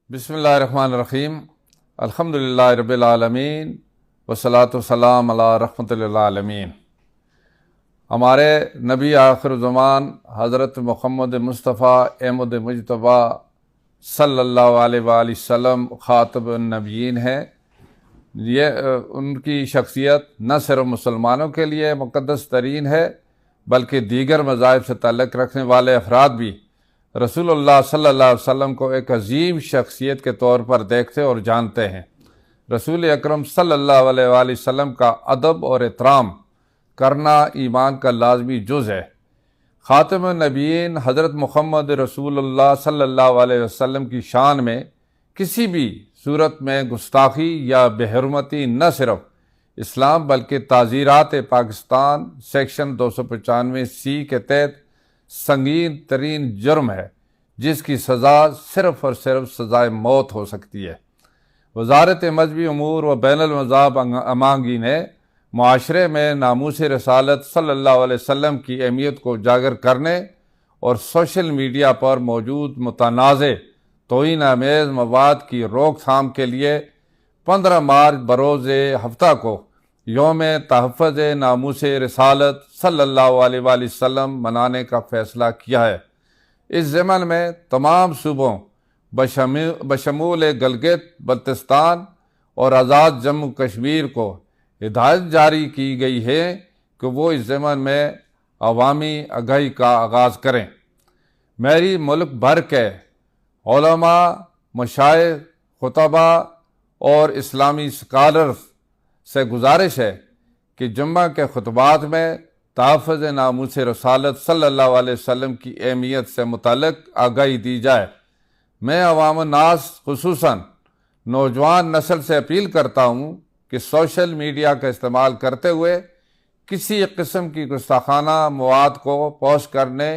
بسم اللہ الرحمن الرحیم۔ الحمدللہ رب العالمین والصلاۃ والسلام علی رحمۃ للعالمین۔ ہمارے نبی آخر زمان حضرت محمد مصطفیٰ احمد مجتبیٰ صلی اللہ علیہ وآلہ وسلم خاتم النبیین ہیں۔ یہ ان کی شخصیت نہ صرف مسلمانوں کے لیے مقدس ترین ہے بلکہ دیگر مذاہب سے تعلق رکھنے والے افراد بھی رسول اللہ صلی اللہ علیہ وسلم کو ایک عظیم شخصیت کے طور پر دیکھتے اور جانتے ہیں۔ رسول اکرم صلی اللہ علیہ وآلہ وسلم کا ادب اور احترام کرنا ایمان کا لازمی جز ہے۔ خاتم النبیین حضرت محمد رسول اللہ صلی اللہ علیہ وسلم کی شان میں کسی بھی صورت میں گستاخی یا بے حرمتی نہ صرف اسلام بلکہ تعزیرات پاکستان سیکشن 295C کے تحت سنگین ترین جرم ہے، جس کی سزا صرف اور صرف سزائے موت ہو سکتی ہے۔ وزارت مذہبی امور و بین المذاہب امانگی نے معاشرے میں ناموس رسالت صلی اللہ علیہ وسلم کی اہمیت کو اجاگر کرنے اور سوشل میڈیا پر موجود متنازع توہین آمیز مواد کی روک تھام کے لیے 15 مارچ بروز ہفتہ کو یوم تحفظ ناموس رسالت صلی اللہ علیہ وآلہ وسلم منانے کا فیصلہ کیا ہے۔ اس ضمن میں تمام صوبوں بشمول گلگت بلتستان اور آزاد جموں کشمیر کو ہدایت جاری کی گئی ہے کہ وہ اس ضمن میں عوامی آگاہی کا آغاز کریں۔ میری ملک بھر کے علماء، مشائخ، خطباء اور اسلامی اسکالرز سے گزارش ہے کہ جمعہ کے خطبات میں تحفظ ناموس رسالت صلی اللہ علیہ وسلم کی اہمیت سے متعلق آگاہی دی جائے۔ میں عوام الناس خصوصاً نوجوان نسل سے اپیل کرتا ہوں کہ سوشل میڈیا کا استعمال کرتے ہوئے کسی قسم کی گستاخانہ مواد کو پوسٹ کرنے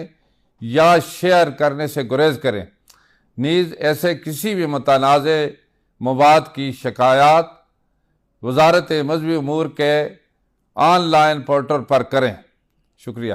یا شیئر کرنے سے گریز کریں۔ نیز ایسے کسی بھی متنازع مواد کی شکایات وزارت مذہبی امور کے آن لائن پورٹل پر کریں۔ شکریہ۔